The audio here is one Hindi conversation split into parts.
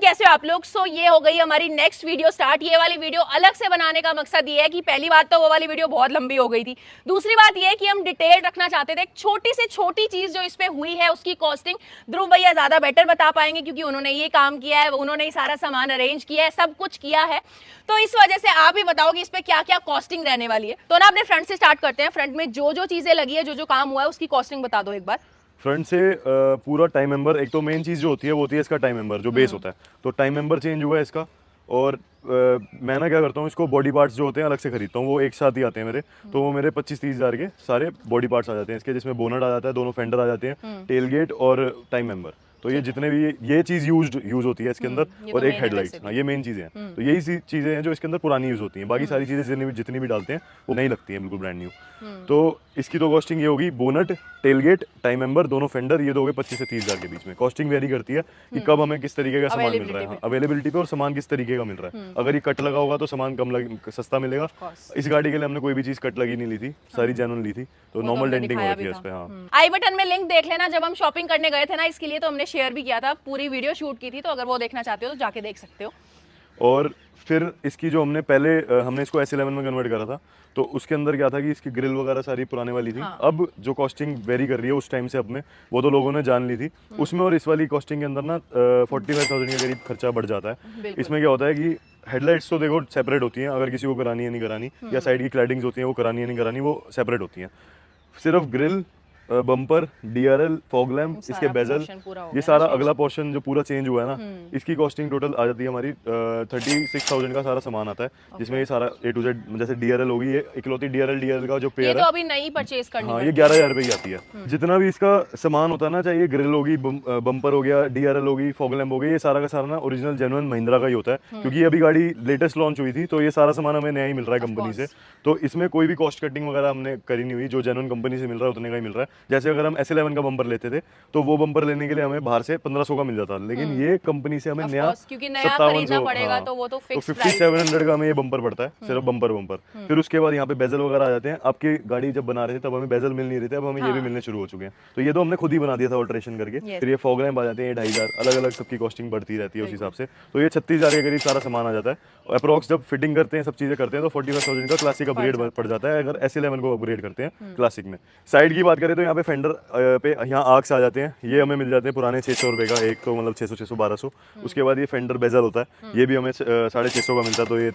कैसे हो आप लोग? सो ये हो गई हमारी नेक्स्ट वीडियो स्टार्ट। ये वाली वीडियो अलग से बनाने का मकसद ये है कि पहली बात तो वो वाली वीडियो बहुत लंबी हो गई थी, दूसरी बात ये है कि हम डिटेल रखना चाहते थे। एक छोटी से छोटी चीज जो इस पे हुई है उसकी कॉस्टिंग ध्रुव भैया ज्यादा बेटर बता पाएंगे क्योंकि उन्होंने ये काम किया है, उन्होंने ही सारा सामान अरेंज किया है, सब कुछ किया है। तो इस वजह से आप ही बताओ कि इस पे क्या क्या कॉस्टिंग रहने वाली है। तो ना अपने फ्रंट से स्टार्ट करते हैं। फ्रंट में जो जो चीजें लगी है, जो जो काम हुआ है, उसकी कॉस्टिंग बता दो एक बार। फ्रंट से पूरा टाइम मेंबर, एक तो मेन चीज़ जो होती है वो होती है इसका टाइम मेंबर जो बेस होता है। तो टाइम मेंबर चेंज हुआ है इसका। और मैं ना क्या करता हूँ, इसको बॉडी पार्ट्स जो होते हैं अलग से खरीदता हूँ, वो एक साथ ही आते हैं मेरे। तो वो मेरे 25-30 हज़ार के सारे बॉडी पार्ट्स आ जाते हैं इसके, जिसमें बोनट आ जाता है, दोनों फेंडर आ जाते हैं, टेल गेट और टाइम मेंबर। तो ये जितने भी ये चीज़ यूज होती है इसके अंदर, और एक हेडलाइट। हाँ, ये मेन चीज़ें हैं। तो यही चीज़ें हैं जो इसके अंदर पुरानी यूज़ होती हैं। बाकी सारी चीज़ें जितनी भी डालते हैं वो नहीं लगती हैं, बिल्कुल ब्रांड न्यू। तो इसकी तो कॉस्टिंग ये होगी, बोनट, टेलगेट, टाइम मेंबर, दोनों फेंडर, ये दोगे 25 से 30 हज़ार के बीच में। कॉस्टिंग वेरी करती है कि कब हमें किस तरीके का सामान मिल रहा है, अवेलेबिलिटी पे, और सामान किस तरीके का मिल रहा है। अगर ये कट लगा होगा तो सामान सस्ता मिलेगा। इस गाड़ी के लिए हमने कोई भी चीज़ कट लगी नहीं ली थी, सारी जेन्युइन ली थी। तो नॉर्मल डेंटिंग हो रही है इस पे। हाँ, आई बटन में लिंक देख लेना। जब हम शॉपिंग करने गए थे ना, इसके लिए तो हमने शेयर भी किया था, पूरी वीडियो शूट की थी। तो अगर वो देखना चाहते हो तो जाके देख सकते हो। और फिर इसकी जो हमने इसको S11 में कन्वर्ट करा था, तो उसके अंदर क्या था कि इसकी ग्रिल वगैरह सारी पुराने वाली थी। हाँ। अब जो कॉस्टिंग वेरी कर रही है उस टाइम से, अब में वो तो लोगों ने जान ली थी उसमें। और इस वाली कॉस्टिंग के अंदर ना 45,000 के करीब खर्चा बढ़ जाता है। इसमें क्या होता है कि हेडलाइट्स तो देखो सेपरेट होती हैं, अगर किसी को करानी है नहीं करानी, या साइड की क्लैडिंग्स होती हैं वो करानी है नहीं करानी, वो सेपरेट होती हैं। सिर्फ grill, bumper, DRL, fog lamp, इसके बेजल, ये सारा अगला पोर्शन जो पूरा चेंज हुआ है ना, इसकी कॉस्टिंग टोटल आ जाती है हमारी 36,000 का सारा सामान आता है। जिसमें ये सारा A to Z, जैसे DRL होगी, ये इकलौती DRL का जो पेयर है, तो अभी नई परचेज करनी है। हाँ, ये 11,000 रुपये की आती है। जितना भी इसका सामान होता है ना, चाहे ये ग्रिल होगी, बम्पर हो गया, DRL होगी, फॉग लैम्प हो गई, ये सारा का सारा ना ओरिजिनल जेन्युइन महिंद्रा का ही होता है। क्योंकि अभी गाड़ी लेटेस्ट लॉन्च हुई थी, तो ये सारा सामान हमें नया ही मिल रहा है कंपनी से। तो इसमें कोई भी कॉस्ट कटिंग वगैरह हमने करी नहीं हुई, जो जेन्युइन कंपनी से मिल रहा है उतने का ही मिल रहा है। जैसे अगर हम S11 का बम्पर लेते थे तो वो बम्पर लेने के लिए हमें बाहर से 1500 का मिल जाता, लेकिन ये कंपनी से हमें नया 5700, तो वो तो 5700 का हमें ये बम्पर पड़ता है, सिर्फ बम्पर। फिर उसके बाद यहाँ पे बेजल वगैरह आ जाते हैं। आपकी गाड़ी जब बना रहे थे तब हमें बेजल मिल नहीं रहे थे, अब हमें ये भी मिलने शुरू हो चुके हैं। तो ये तो हमने खुद ही बना दिया था ऑल्ट्रेशन करके। फिर ये फॉग लैम्प आ जाते हैं 2,500, अलग अलग सबकी कॉस्टिंग बढ़ती रहती है उस हिसाब से। तो ये 36,000 के करीब सारा सामान आ जाता है। अप्रॉक्स जब फिटिंग करते हैं, सब चीजें करते हैं, तो 45,000 का क्लासिक अपग्रेड पड़ जाता है अगर S11 को अपग्रेड करते हैं क्लासिक में। साइड की बात करें तो यहाँ पे फेंडर पे यहाँ आर्क्स आ जाते हैं, ये हमें मिल जाते हैं पुराने 600 रुपये का एक, तो मतलब 600, 600, 1200। उसके बाद ये फेंडर बेजल होता है, ये भी हमें 650 का मिलता है, तो ये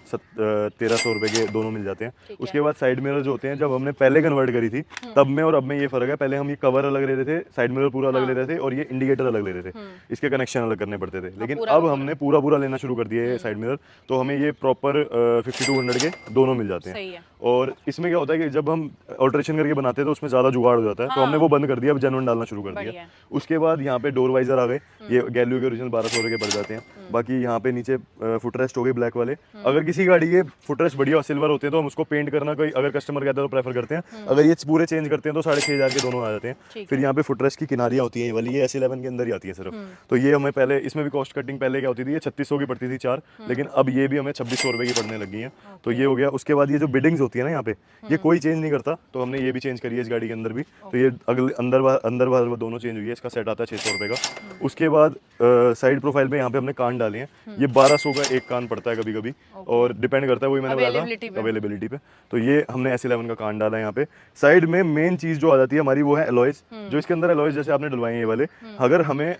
1300 रुपये के दोनों मिल जाते हैं। उसके बाद साइड मिरर जो होते हैं, जब हमने पहले कन्वर्ट करी थी तब में और अब में ये फर्क है। पहले हम ये कवर अलग ले रहे थे, साइड मिरर पूरा अलग ले रहे थे, और ये इंडिकेटर अलग ले रहे थे, इसके कनेक्शन अलग करने पड़ते थे। लेकिन अब हमने पूरा लेना शुरू कर दिया है साइड मिरर, तो हमें ये प्रॉपर 5200 के दोनों मिल जाते हैं। और इसमें क्या होता है कि जब हम ऑल्ट्रेशन करके बनाते हैं तो उसमें ज़्यादा जुगाड़ हो जाता है, तो हमने वो बंद कर दिया, अब जेन्युइन डालना शुरू कर दिया। उसके बाद यहाँ पे डोर वाइजर आ गए, ये गैल्यू के ओरिजिनल 1200 के पड़ जाते हैं। बाकी यहाँ पे नीचे फुटरेस्ट हो गए ब्लैक वाले। अगर किसी गाड़ी के फुटरेस्ट बढ़िया सिल्वर होते हैं तो हम उसको पेंट करना, कोई अगर कस्टमर कहता है तो प्रेफर करते हैं। अगर ये पूरे चेंज करते हैं तो 6,500 के दोनों आ जाते हैं। फिर यहाँ पे फुटरेस्ट की किनारियाँ होती हैं, ये वाली, ये S11 के अंदर ही आती है सिर्फ। तो ये हमें पहले, इसमें भी कॉस्ट कटिंग पहले क्या होती थी, ये 3600 की पड़ती थी 4, लेकिन अब ये भी हमें 2600 रुपये की पड़ने लगी है। तो ये हो गया। उसके बाद ये जो बिडिंग्स होती है ना यहाँ पे, ये कोई चेंज नहीं करता, तो हमने ये भी चेंज करी है इस गाड़ी के अंदर भी। तो ये अगले अंदर बाहर दोनों चेंज हुई है। इसका सेट आता है 600 रुपये का। उसके बाद साइड प्रोफाइल पे यहाँ पे हमने कान डाले हैं, ये 1200 का एक कान पड़ता है कभी कभी, और डिपेंड करता है, वही मैंने बताया था अवेलेबिलिटी पे। तो ये हमने S11 का कान डाला है यहाँ पे। साइड में मेन चीज जो आ जाती है हमारी, वो है एलॉयज। जो इसके अंदर एलॉयज जैसे आपने डलवाए हैं ये वाले, अगर हमें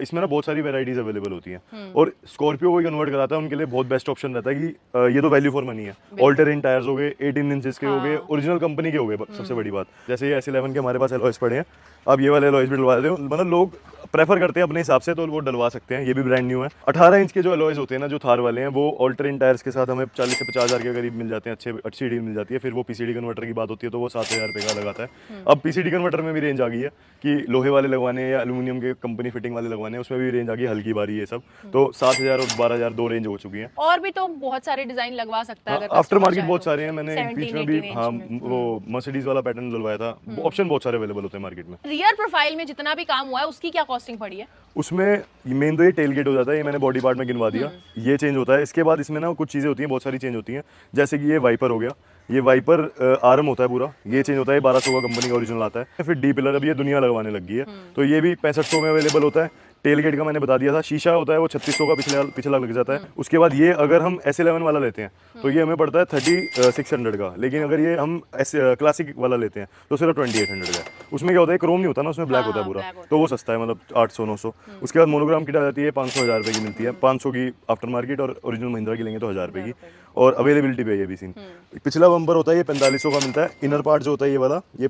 इसमें ना बहुत सारी वेराइटीज अवेलेबल होती हैं, और स्कॉर्पियो को कन्वर्ट कराता है उनके लिए बहुत बेस्ट ऑप्शन रहता है कि ये तो वैल्यू फॉर मनी है। ऑल टेरेन टायर्स हो गए, 18 इंचेस के हो गए, ओरिजिनल कंपनी के हो गए, सबसे बड़ी बात। जैसे ये S11 के हमारे पास एलॉयज पड़े हैं, अब ये वाले एलॉयज भी डलवा देते हो, मतलब लोग प्रेफर करते हैं अपने हिसाब से, तो वो डलवा सकते हैं। ये भी ब्रांड न्यू है। 18 इंच के जो एलॉयज होते हैं ना, जो थार वाले हैं, वो ऑल टेरेन टायर्स के साथ हमें 40 से 50,000 के करीब मिल जाते हैं, अच्छी डील मिल जाती है। फिर वो PCD कन्वर्टर की बात होती है तो वो 7,000 रुपये का लगाता है। अब PCD कन्वर्टर में भी रेंज आ गई है कि लोहे वाले लगवाने या एल्यूमिनियम के कंपनी फिटिंग वाले लगवाने हैं, उसमें भी रेंज आ गई, हल्की बारी ये सब। तो 7,000 और 12,000 दो रेंज हो चुकी है। और भी तो बहुत सारे डिजाइन लगवा सकता है आफ्टर मार्केट, बहुत सारे हैं। मैंने बीच में भी हाँ वो मर्सिडीज वाला पैटर्न डलवाया था। ऑप्शन बहुत सारे अवेलेबल होते हैं मार्केट में। रियर प्रोफाइल में जितना भी काम हुआ है उसकी क्या कॉस्टिंग पड़ी है? उसमें मेन तो ये टेल गेट हो जाता है, ये मैंने बॉडी पार्ट में गिनवा दिया, ये चेंज होता है। इसके बाद इसमें ना कुछ चीज़ें होती हैं, बहुत सारी चेंज होती हैं। जैसे कि ये वाइपर हो गया, ये वाइपर आर्म होता है पूरा, ये चेंज होता है, 1200 का कंपनी का ओरिजिनल आता है। फिर डी पिलर, अब ये दुनिया लगवाने लग गई है, तो ये भी 6500 में अवेलेबल होता है। टेल गेट का मैंने बता दिया था, शीशा होता है वो 3600 का पिछला लग जाता है। उसके बाद ये अगर हम S11 वाला लेते हैं तो ये हमें पड़ता है 3600 का, लेकिन अगर ये हम क्लासिक वाला लेते हैं तो सिर्फ 2800 का है। उसमें क्या होता है, क्रोम नहीं होता ना, उसमें ब्लैक होता है पूरा, तो वो सस्ता है, मतलब 800-900। उसके बाद मोनोग्राम किट आ जाती है 500-1000 रुपये की मिलती है, 500 की आफ्टर मार्केट, और ओरिजिनल महिंद्रा की लेंगे तो 1000 रुपये की। और अवेलेबिलिटी पे ये भी सीन। पिछला बम्पर होता है ये 4500 का मिलता है, इनर पार्ट जो होता है ये वाला ये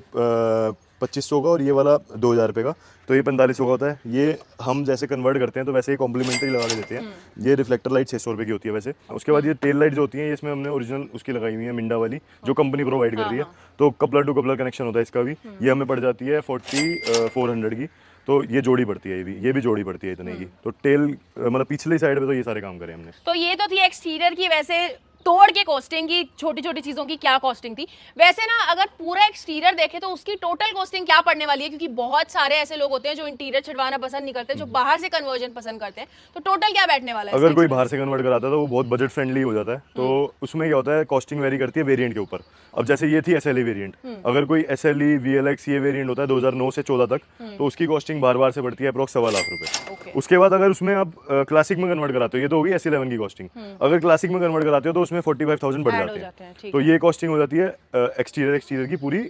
2500 का, और ये वाला 2000 रुपये का, तो ये 4500 का होता है। ये हम जैसे कन्वर्ट करते हैं तो वैसे ही कॉम्प्लीमेंट्री लगा के देते हैं। ये रिफ्लेक्टर लाइट 600 रुपये की होती है वैसे। उसके बाद ये टेल लाइट जो होती है इसमें हमने ओरिजिनल उसकी लगाई हुई है, मिंडा वाली, जो कंपनी प्रोवाइड कर रही है, तो कपलर टू कपलर कनेक्शन होता है इसका भी। ये हमें पड़ जाती है 4400 की, तो ये जोड़ी पड़ती है, ये भी जोड़ी पड़ती है इतने की। तो टेल मतलब पिछली साइड पे तो ये सारे काम करे हमने। तो ये तो थी एक्सटीरियर की वैसे तोड़ के कॉस्टिंग की, छोटी छोटी चीजों की क्या कॉस्टिंग थी। वैसे ना अगर पूरा एक्सटीरियर देखे तो उसकी टोटल कॉस्टिंग क्या पड़ने वाली है, क्योंकि बहुत सारे ऐसे लोग होते हैं जो इंटीरियर छिड़वाना पसंद नहीं करते, जो बाहर से कन्वर्जन पसंद करते हैं, तो टोटल क्या बैठने वाला है? अगर कोई बाहर से कन्वर्ट कराता है तो वो बहुत बजट फ्रेंडली हो जाता है, तो उसमें क्या होता है, कॉस्टिंग वेरी करती है वेरिएंट के ऊपर। अब जैसे ये थी SLE वेरिएंट, अगर कोई SLE VLX ये वेरिएंट होता है 2009 से 14 तक, तो उसकी कॉस्टिंग बार से बढ़ती है अप्रोक्स 1.25 लाख रुपए। उसके बाद अगर उसमें आप क्लासिक में कन्वर्ट कराते हो, ये तो होगी S11 की कॉस्टिंग। अगर क्लासिक में कन्वर्ट कराते हो तो उसमें 45,000 बढ़ जाते हैं। तो ये कॉस्टिंग हो जाती है एक्सटीरियर की पूरी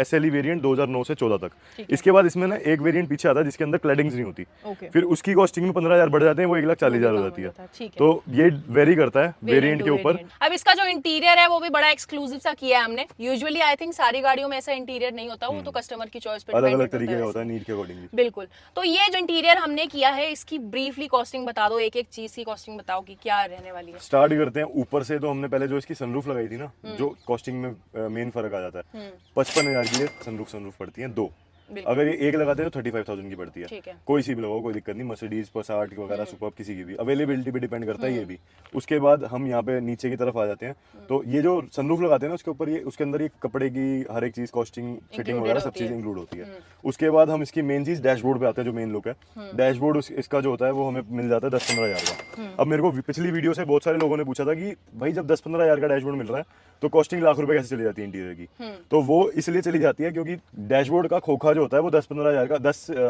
SLE वेरिएंट 2009 से 14 तक। इसके बाद इसमें ना एक वेरिएंट पीछे आता है जिसके अंदर क्लैडिंग्स नहीं होती, फिर उसकी कॉस्टिंग में 15,000 बढ़ जाते हैं, वो 1,40,000 हो जाती है। तो ये वेरी करता है वेरिएंट के ऊपर। अब इसका जो इंटीरियर है वो भी बड़ा एक्सक्लूसिव सा किया है हमने। यूजुअली आई थिंक सारी गाड़ियों में ऐसा इंटीरियर नहीं होता, वो तो कस्टमर की चॉइस पे अलग अलग तरीके का होता है, नीड के अकॉर्डिंगली। बिल्कुल। तो ये जो इंटीरियर हमने किया है इसकी ब्रीफली कॉस्टिंग बता दो, एक एक चीज की कॉस्टिंग बताओ कि क्या रहने वाली है। स्टार्ट करते हैं ऊपर से। तो हमने पहले जो इसकी सनरूफ लगाई थी ना, जो कॉस्टिंग में मेन फर्क आ जाता है, 55,000 की सनरूफ पड़ती है 2। अगर ये एक लगाते हैं तो 35,000 की पड़ती है। कोई सी भी लगाओ कोई दिक्कत नहीं, मर्सिडीज पसाट वगैरह सुपर्ब किसी की भी, अवेलेबिलिटी पे डिपेंड करता है ये भी। उसके बाद हम यहाँ पे नीचे की तरफ आ जाते हैं, तो ये जो सनरूफ लगाते हैं ना उसके ऊपर, ये उसके अंदर ये कपड़े की हर एक चीज, कॉस्टिंग फिटिंग वगैरह सब चीज इंक्लूड होती है। उसके बाद हम इसकी मेन चीज डैशबोर्ड पे आते हैं, जो मेन लुक है। डैशबोर्ड इसका जो होता है वो हमें मिल जाता है 10-15 हज़ार का। अब मेरे को पिछली वीडियो से बहुत सारे लोगों ने पूछा था कि भाई जब 10-15 हज़ार का डैशबोर्ड मिल रहा है तो कॉस्टिंग लाख रुपए कैसे चली जाती है इंटीरियर की? तो वो इसलिए चली जाती है क्योंकि डैशबोर्ड का खोखा जो होता है वो 10-15 हज़ार का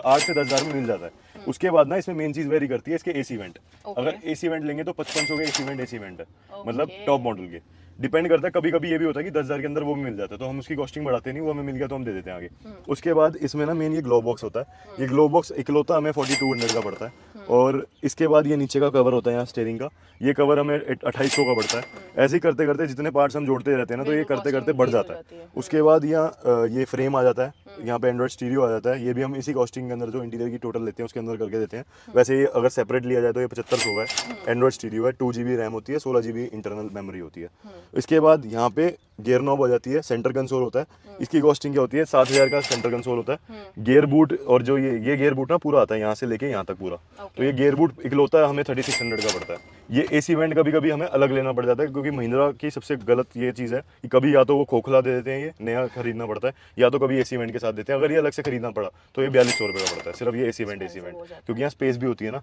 8 से 10 हज़ार में मिल जाता है। उसके बाद ना इसमें मेन चीज वेरी करती है इसके एसी वेंट। अगर एसी वेंट लेंगे तो 5500 के एसी वेंट है, मतलब टॉप मॉडल के। डिपेंड करता है, कभी कभी ये भी होता है कि 10,000 के अंदर वो भी मिल जाता है, तो हम उसकी कॉस्टिंग बढ़ाते नहीं, वो हमें मिल गया तो हम दे देते हैं आगे। उसके बाद इसमें ना मेन ये ग्लो बॉक्स होता है। ये ग्लो बॉक्स इकलौता हमें 4200 का पड़ता है। और इसके बाद ये नीचे का कवर होता है यहाँ स्टीयरिंग का, ये कवर हमें 2800 का पड़ता है। ऐसे ही करते करते जितने पार्ट्स हम जोड़ते रहते हैं ना, तो ये करते करते बढ़ जाता है। उसके बाद यहाँ ये फ्रेम आ जाता है, यहाँ पे एंड्रॉइड स्टीरियो आ जाता है। ये भी हम इसी कॉस्टिंग के अंदर जो इंटीरियर की टोटल लेते हैं उसके अंदर करके देते हैं। वैसे ये अगर सेपरेट लिया जाए तो ये 7500 का है। एंड्रॉइड स्टीरियो है, 2 GB रैम होती है, 16 GB इंटरनल मेमोरी होती है। इसके बाद यहाँ पे गियर नॉब हो जाती है, सेंटर कंसोल होता है। इसकी कॉस्टिंग क्या होती है, 7,000 का सेंटर कंसोल होता है। गियर बूट, और जो ये गियर बूट ना पूरा आता है यहाँ से लेके यहाँ तक पूरा, तो ये गियर बूट इकलौता हमें 3600 का पड़ता है। ये एसी वेंट कभी कभी हमें अलग लेना पड़ जाता है, क्योंकि महिंद्रा की सबसे गलत ये चीज़ है कि कभी या तो वो खोखला दे देते हैं, ये नया खरीदना पड़ता है, या तो कभी एसी वेंट के साथ देते हैं। अगर ये अलग से खरीदना पड़ा तो ये 4200 रुपये का पड़ता है, सिर्फ ये एसी वेंट, क्योंकि यहाँ स्पेस भी होती है ना।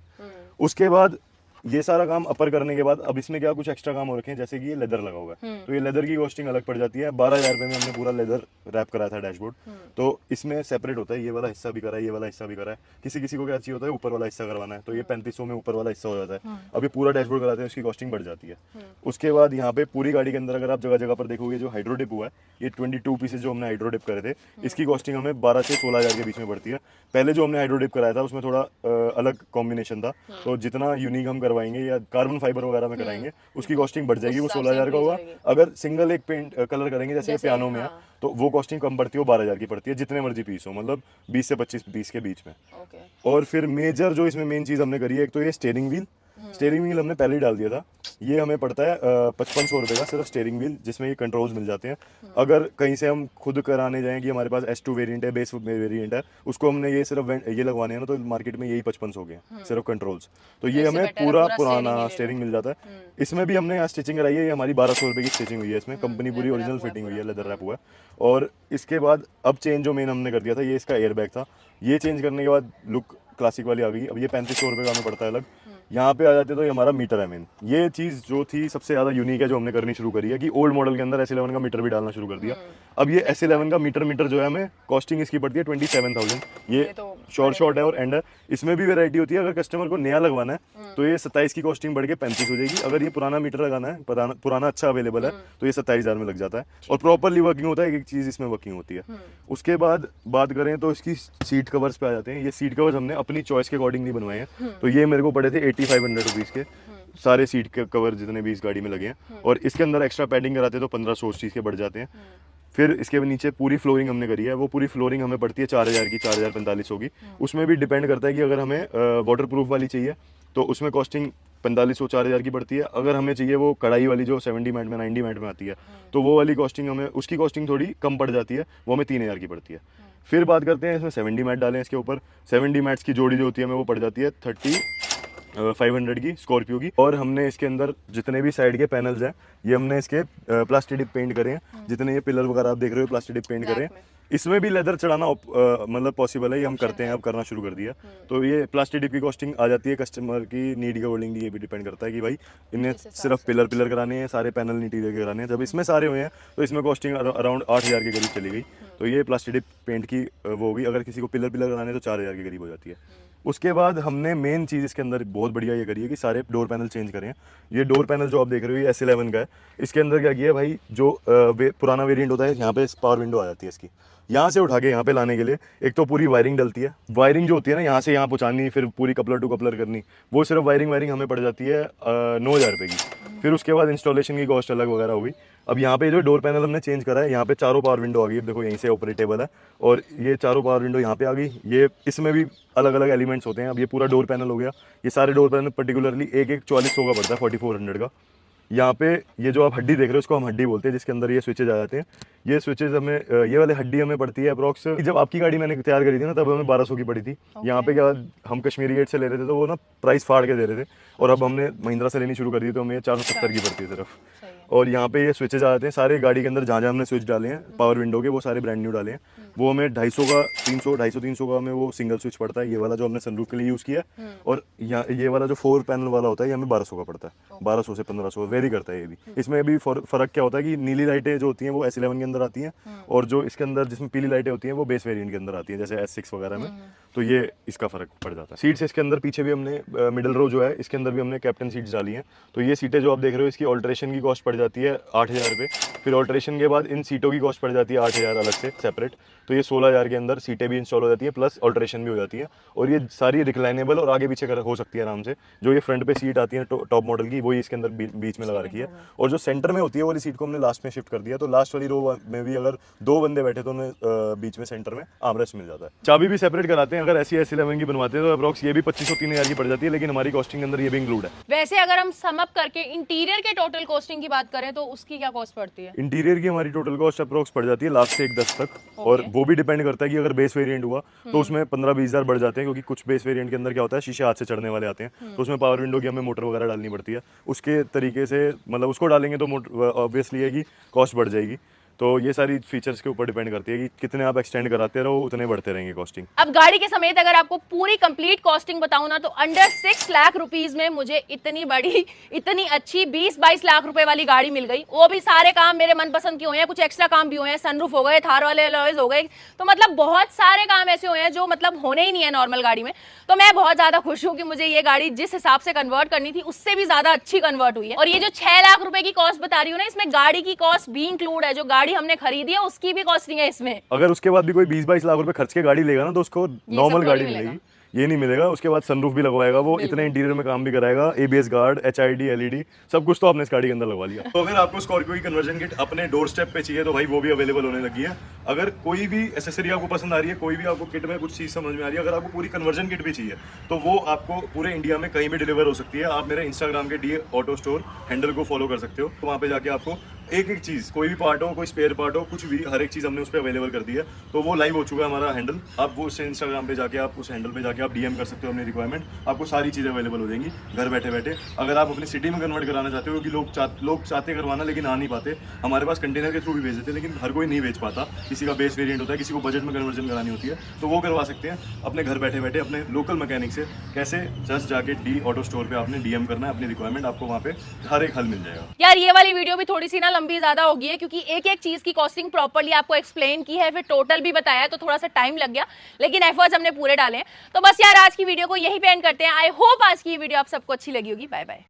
उसके बाद ये सारा काम अपर करने के बाद अब इसमें क्या कुछ एक्स्ट्रा काम हो रखे हैं, जैसे कि ये लेदर लगा हुआ है, तो ये लेदर की कॉस्टिंग अलग पड़ जाती है। 12,000 रुपये में हमने पूरा लेदर रैप कराया था डैशबोर्ड, तो इसमें सेपरेट होता है, ये वाला हिस्सा भी करा है, ये वाला हिस्सा भी करा है। किसी किसी को क्या चाहिए होता है ऊपर वाला हिस्सा करवाना है, तो ये 3500 में ऊपर वाला हिस्सा हो जाता है। अब ये पूरा डैशबोर्ड कराते हैं, उसकी कॉस्टिंग बढ़ जाती है। उसके बाद यहाँ पे पूरी गाड़ी के अंदर अगर आप जगह जगह पर देखोगे जो हाइड्रोडिप हुआ है, ये 22 पीसेज जो हमने हाइड्रोडिप करे थे, इसकी कॉस्टिंग हमें 12 से 16,000 के बीच में पड़ती है। पहले जो हमने हाइड्रोडिप कराया था उसमें थोड़ा अलग कॉम्बिनेशन था, तो जितना यूनिक हम करवाएंगे या कार्बन फाइबर वगैरह में कराएंगे उसकी कॉस्टिंग बढ़ जाएगी, वो 16,000 का होगा। अगर सिंगल एक पेंट कलर करेंगे जैसे पियानो में है, तो वो कॉस्टिंग कम पड़ती है, वो 12,000 की पड़ती है, जितने मर्जी पीस हो, मतलब 20 से 25 पीस के बीच में। और फिर मेजर जो इसमें मेन चीज हमने करी है, एक तो ये स्टीयरिंग व्हील हमने पहले ही डाल दिया था। ये हमें पड़ता है 5500 रुपये का सिर्फ स्टीयरिंग व्हील, जिसमें ये कंट्रोल्स मिल जाते हैं। अगर कहीं से हम खुद कराने जाएं कि हमारे पास S2 वेरिएंट है, बेस वेरिएंट है, उसको हमने ये सिर्फ ये लगवाने हैं ना, तो मार्केट में यही 5500 के हैं सिर्फ कंट्रोल्स। तो ये हमें पूरा पुराना स्टीयरिंग मिल जाता है। इसमें भी हमने यहाँ स्टिचिंग कराई है, ये हमारी 1200 रुपये की स्टिचिंग हुई है, इसमें कंपनी पूरी ओरिजिनल फिटिंग हुई है, लेदर रैप हुआ है। और इसके बाद अब चेंज जो मेन हमने कर दिया था, ये इसका एयर बैग था, ये चेंज करने के बाद लुक क्लासिक वाली आ गई। अब ये 3500 रुपये का हमें पड़ता है अलग। यहाँ पे आ जाते हैं तो ये हमारा मीटर है मेन। ये चीज जो थी सबसे ज्यादा यूनिक है जो हमने करनी शुरू करी है कि ओल्ड मॉडल के अंदर S11 का मीटर भी डालना शुरू कर दिया। अब ये S11 का मीटर जो है हमें कॉस्टिंग इसकी पड़ती है 27,000। ये शॉर्ट है और एंड है। इसमें भी वेरायटी होती है, अगर कस्टमर को नया लगवाना है तो ये 27 की कॉस्टिंग बढ़ के 35 हो जाएगी। अगर ये पुराना मीटर लगाना है, पुराना अच्छा अवेलेबल है तो ये 27,000 में लग जाता है और प्रॉपरली वर्किंग होता है, एक चीज इसमें वर्किंग होती है। उसके बाद बात करें तो इसकी सीट कवर्स पे आ जाते हैं। ये सीट कवर्स हमने अपनी चॉइस के अकॉर्डिंग नहीं बनवाए हैं, तो ये मेरे को पड़े थे 8500 रुपीज के सारे सीट के कवर जितने भी इस गाड़ी में लगे हैं। और इसके अंदर एक्स्ट्रा पैडिंग कराते तो 1500 उस चीज के बढ़ जाते हैं। फिर इसके नीचे पूरी फ्लोरिंग हमने करी है, वो पूरी फ्लोरिंग हमें पड़ती है 4000 की, 4045 होगी। उसमें भी डिपेंड करता है कि अगर हमें वाटर प्रूफ वाली चाहिए तो उसमें कॉस्टिंग 4500 4000 की पड़ती है। अगर हमें चाहिए वो कढ़ाई वाली जो 70 मैट में 90 मैट में आती है तो वो वाली कॉस्टिंग हमें, उसकी कॉस्टिंग थोड़ी कम पड़ जाती है, वो हमें 3000 की पड़ती है। फिर बात करते हैं इसमें 70 मैट डालें इसके ऊपर। 70 मैट्स की जोड़ी जो होती है हमें वो पड़ जाती है 3500 की स्कॉर्पियो की। और हमने इसके अंदर जितने भी साइड के पैनल्स हैं ये हमने इसके प्लास्टिक डिप पेंट करे हैं। जितने ये पिलर वगैरह आप देख रहे हो प्लास्टिक डिप पेंट करे हैं। इसमें भी लेदर चढ़ाना मतलब पॉसिबल है, ये हम करते हैं, अब करना शुरू कर दिया। तो ये प्लास्टिक डिप की कॉस्टिंग आ जाती है कस्टमर की नीड के अकॉर्डिंग। ये भी डिपेंड करता है कि भाई इन्हें सिर्फ पिलर कराने हैं, सारे पैनल इंटीरियर के कराने हैं। जब इसमें सारे हुए हैं तो इसमें कॉस्टिंग अराउंड 8000 के करीब चली गई। तो ये प्लास्टिक डिप पेंट की वो होगी। अगर किसी को पिलर कराने तो 4000 के करीब हो जाती है। उसके बाद हमने मेन चीज़ इसके अंदर बहुत बढ़िया ये करी है कि सारे डोर पैनल चेंज करें। ये डोर पैनल जो आप देख रहे हो ये S11 का है। इसके अंदर क्या किया है भाई, जो पुराना वेरिएंट होता है यहाँ पे पावर विंडो आ जाती है इसकी। यहाँ से उठा के यहाँ पे लाने के लिए एक तो पूरी वायरिंग डलती है। वायरिंग जो होती है ना यहाँ से यहाँ पहुँचानी, फिर पूरी कपलर टू कपलर करनी, वो सिर्फ वायरिंग हमें पड़ जाती है 9000 रुपये की। फिर उसके बाद इंस्टॉलेशन की कॉस्ट अलग वगैरह होगी। अब यहाँ पे जो डोर पैनल हमने चेंज करा है, यहाँ पे चारों पावर विंडो आ गई। देखो यहीं से ऑपरेटेबल है और ये चारों पावर विंडो यहाँ पे आ गई। ये इसमें भी अलग अलग एलिमेंट्स होते हैं। अब ये पूरा डोर पैनल हो गया। ये सारे डोर पैनल पर्टिकुलरली एक 4400 का पड़ता है, 4400 का। यहाँ पे ये जो आप हड्डी देख रहे हो इसको हम हड्डी बोलते हैं, जिसके अंदर ये स्विचेज आ जाते हैं। ये स्विचेज हमें ये वाले हड्डी हमें पड़ती है अप्रॉक्स। जब आपकी गाड़ी मैंने तैयार करी थी ना तब हमें 1200 की पड़ी थी। यहाँ पे क्या हम कश्मीरी गेट से ले रहे थे तो वो ना प्राइस फाड़ के दे रहे थे, और अब हमने महिंद्रा से लेनी शुरू कर दी तो हमें 470 की पड़ती है सिर्फ। और यहाँ पे ये स्विचेज आ जाते हैं सारे गाड़ी के अंदर। जहाँ हमने स्विच डाले हैं पावर विंडो के वो सारे ब्रांड न्यू डाले हैं। वो हमें 250 का 300 का हमें वो सिंगल स्विच पड़ता है, ये वाला जो हमने सनरूफ के लिए यूज़ किया है। और ये वाला जो 4 पैनल वाला होता है ये हमें 1200 का पड़ता है, 1200 से 1500 वेरी करता है ये भी। इसमें भी फ़र्क क्या होता है कि नीली लाइटें जो होती हैं वो S11 के अंदर आती हैं, और जो इसके अंदर जिसमें पीली लाइटें होती हैं वो बेस वेरिएंट के अंदर आती हैं, जैसे S6 वगैरह में। तो ये इसका फ़र्क पड़ जाता है। सीट्स इसके अंदर पीछे भी हमने मिडल रो जो है इसके अंदर भी हमने कैप्टन सीट्स डाली हैं। तो ये सीटें जो आप देख रहे हो इसकी ऑल्ट्रेशन की कॉस्ट पड़ जाती है 8000 रुपये। फिर ऑल्ट्रेशन के बाद इन सीटों की कॉस्ट पड़ जाती है 8000 अलग से सेपरेट। तो ये 16000 के अंदर सीटें भी इंस्टॉल हो जाती है, प्लस ऑल्ट्रेशन भी हो जाती है। और ये सारी रिक्लाइनेबल और आगे पीछे हो सकती है आराम से। जो ये फ्रंट पे सीट आती है टॉप मॉडल की, वही इसके अंदर बीच में लगा रखी है। और जो सेंटर में होती है वाली सीट को हमने लास्ट में शिफ्ट कर दिया। तो लास्ट वाली रो में भी अगर 2 बंदे बैठे तो उन्हें बीच में सेंटर में आर्मरेस्ट मिल जाता है। चाबी भी सेपरेट कराते हैं। अगर ऐसी S11 की बनवाते हैं तो अप्रॉक्स ये भी 2500-3000 की पड़ जाती है, लेकिन हमारी कॉस्टिंग के अंदर ये भी इंक्लूड है। वैसे अगर हम सम अप करके इंटीरियर के टोटल कॉस्टिंग की बात करें तो उसकी क्या कॉस्ट पड़ती है? इंटीरियर की हमारी टोटल कॉस्ट अप्रॉक्स पड़ जाती है लास्ट से 1-10 तक। और वो भी डिपेंड करता है कि अगर बेस वेरिएंट हुआ तो उसमें 15-20 हज़ार बढ़ जाते हैं, क्योंकि कुछ बेस वेरिएंट के अंदर क्या होता है शीशे हाथ से चढ़ने वाले आते हैं, तो उसमें पावर विंडो की हमें मोटर वगैरह डालनी पड़ती है। उसके तरीके से मतलब उसको डालेंगे तो ऑब्वियसली है कि कॉस्ट बढ़ जाएगी। तो ये सारी फीचर्स के ऊपर डिपेंड करती है कि कितने आप एक्सटेंड कराते रहो उतने बढ़ते रहेंगे कॉस्टिंग। अब गाड़ी के समेत अगर आपको पूरी कंप्लीट कॉस्टिंग बताऊं ना तो अंडर 6 लाख रुपीस में मुझे इतनी बड़ी इतनी अच्छी 20-22 लाख रुपए वाली गाड़ी मिल गई। वो भी सारे काम मेरे मनपसंद के हुए हैं, कुछ एक्स्ट्रा काम भी हुए हैं, सनरूफ हो गए, थार वाले अलॉयज हो गए, तो मतलब बहुत सारे काम ऐसे हुए हैं जो मतलब होने ही नहीं है नॉर्मल गाड़ी में। तो मैं बहुत ज्यादा खुश हूँ कि मुझे ये गाड़ी जिस हिसाब से कन्वर्ट करनी थी उससे भी ज्यादा अच्छी कन्वर्ट हुई है। और ये जो 6 लाख रुपए की कॉस्ट बता रही हूँ ना, इसमें गाड़ी की कॉस्ट भी इंक्लूड है। जो गाड़ी हमने खरीदी है उसकी भी कॉस्टिंग है इसमें। अगर उसके बाद भी कोई 20-22 लाख रुपए खर्च के गाड़ी लेगा ना तो उसको नॉर्मल गाड़ी मिलेगी, ये नहीं मिलेगा। उसके बाद सनरूफ भी लगवाएगा वो, इतने इंटीरियर में काम भी कराएगा, ABS गार्ड, HID LED सब कुछ तो आपने इस गाड़ी के अंदर लगवा लिया। तो अगर आपको स्कॉर्पियो की कन्वर्जन किट अपने डोर स्टेप पे चाहिए तो भाई वो भी अवेलेबल होने लगी है। अगर कोई भी एसेसरी आपको पसंद आ रही है, कोई भी आपको किट में कुछ चीज़ समझ में आ रही है, अगर आपको पूरी कन्वर्जन किट भी चाहिए तो वो आपको पूरे इंडिया में कहीं भी डिलीवर हो सकती है। आप मेरे इंस्टाग्राम के DA ऑटो स्टोर हैंडल को फॉलो कर सकते हो, तो वहाँ पे जाके आपको एक एक चीज, कोई भी पार्ट हो, कोई स्पेयर पार्ट हो, कुछ भी, हर एक चीज हमने उस पर अवेलेबल कर दी है। तो वो लाइव हो चुका है हमारा हैंडल, आप वो उससे इंस्टाग्राम पे जाके आप उस हैंडल पे जाके आप डीएम कर सकते हो अपनी रिक्वायरमेंट, आपको सारी चीज़ें अवेलेबल हो जाएंगी घर बैठे बैठे। अगर आप अपनी सिटी में कन्वर्ट कराना चाहते हो, क्योंकि लोग चाहते करवाना लेकिन आ नहीं पाते, हमारे पास कंटेनर के थ्रू भी भेज देते हैं, लेकिन हर कोई नहीं भेज पाता, किसी का बेस वेरिएंट होता है, किसी को बजट में कन्वर्जन करानी होती है, तो वो करवा सकते हैं अपने घर बैठे बैठे अपने लोकल मैकेनिक से। कैसे? जस्ट जाके डी ऑटो स्टोर पे आपने डीएम करना है अपनी रिक्वायरमेंट, आपको वहाँ पे हर एक हल मिल जाएगा। यार ये वाली वीडियो भी थोड़ी सी ना लंबी ज्यादा होगी है, क्योंकि एक एक चीज की कॉस्टिंग प्रॉपर्ली आपको एक्सप्लेन की है, फिर टोटल भी बताया है, तो थोड़ा सा टाइम लग गया, लेकिन एफर्ट्स हमने पूरे डाले हैं। तो बस यार आज की वीडियो को यहीं पे एंड करते हैं। आई होप आज की वीडियो आप सबको अच्छी लगी होगी। Bye bye.